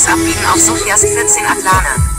Links abbiegen auf Sofias 14 Atlane.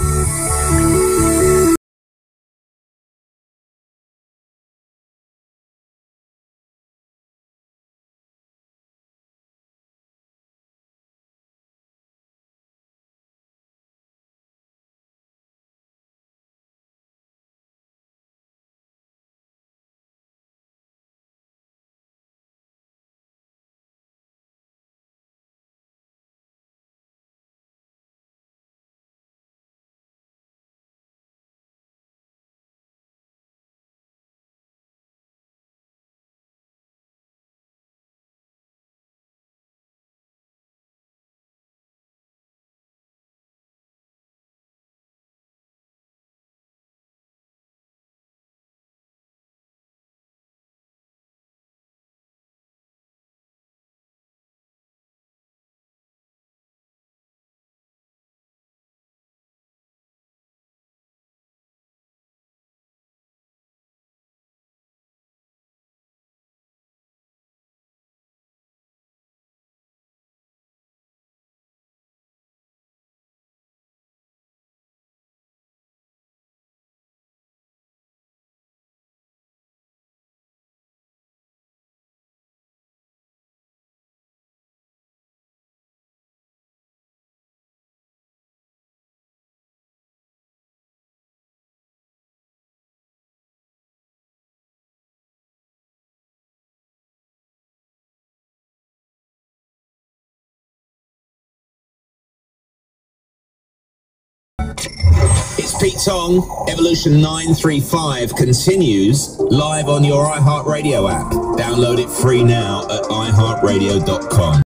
It's Pete Tong. Evolution 935 continues live on your iHeartRadio app. Download it free now at iHeartRadio.com.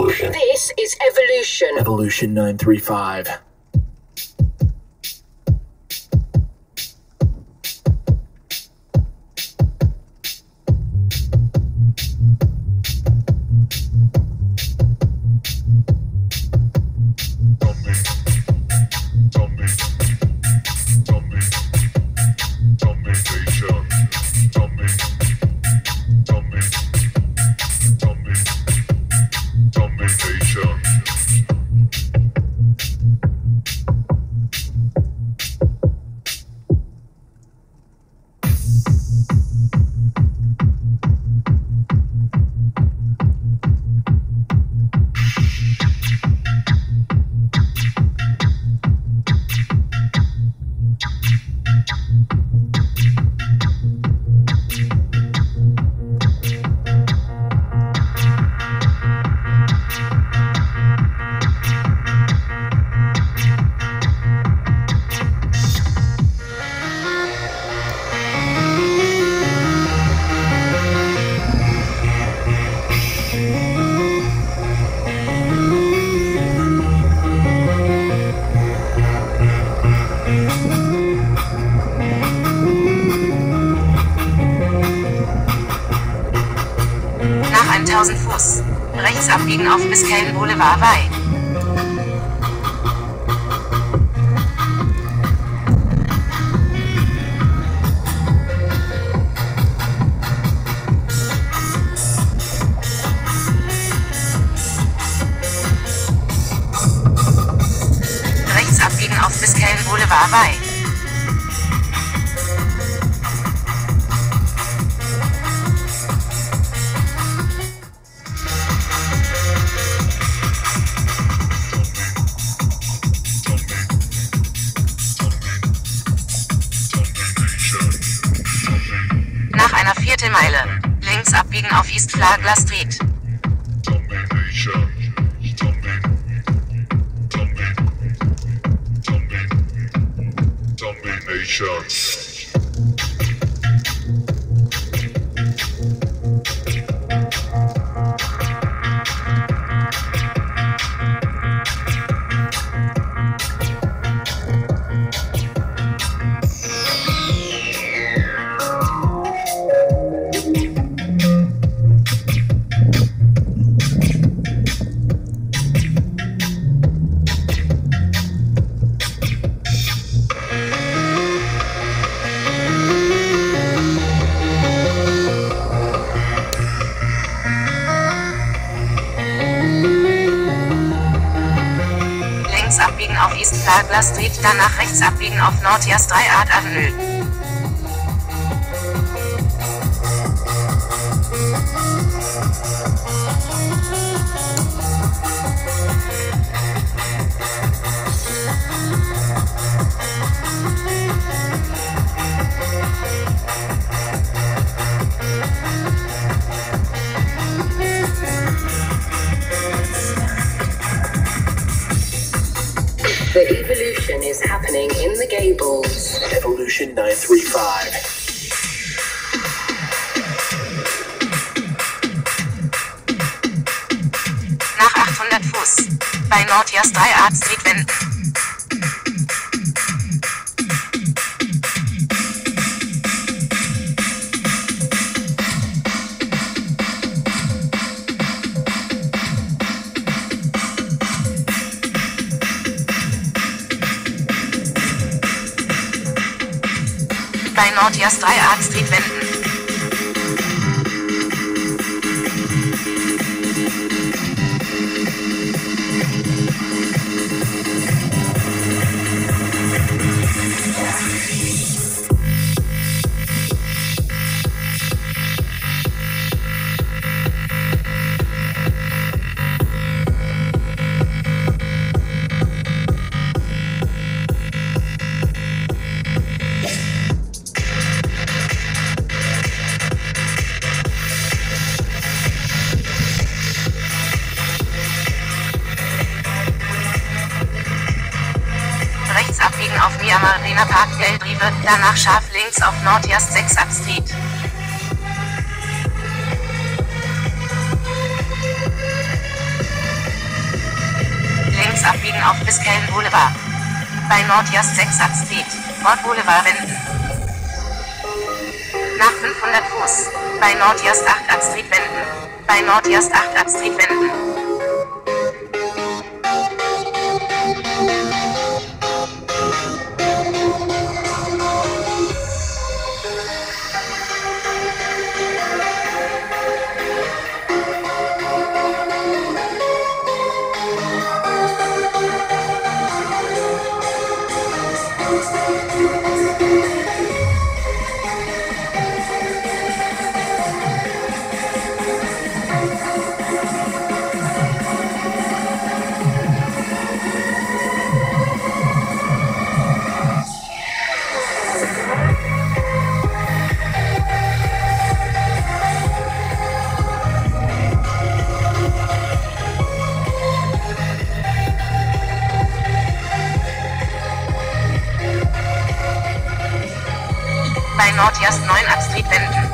This is Evolution. Evolution 935. Nach 1000 Fuß. Rechts abbiegen auf Biscayne Boulevard bei. Rechts abbiegen auf Biscayne Boulevard bei. Nach einer Viertelmeile. Links abbiegen auf East Flagler Street. Links abbiegen auf East Flagler Street, danach rechts abbiegen auf Northeast 3 Art Avenue. The evolution is happening in the Gables. Evolution 935. Nach 800 Fuß. Bei Northeast 3 Art Street wenden. Bei Northeast 3 Art Street wenden. Rechts abbiegen auf Mia Marina Park Del Drive, danach scharf links auf Northeast 6 Art Street. auf Biscayne Boulevard. Bei Northeast 6th Street, Port Boulevard wenden. Nach 500 Fuß. Bei Northeast 8th Street wenden. Bei Northeast 8th Street wenden. Bei Northeast 9th Street wenden.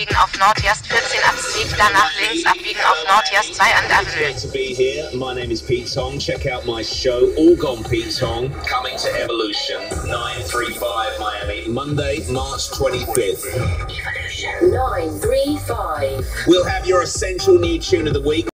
abbiegen auf Northeast 14th Street, danach links abbiegen auf Northeast 2nd Avenue. Great to be here. My name is Pete Tong. Check out my show, All Gone Pete Tong, coming to Evolution 935 Miami, Monday, March 25th. Evolution 935. We'll have your essential new tune of the week.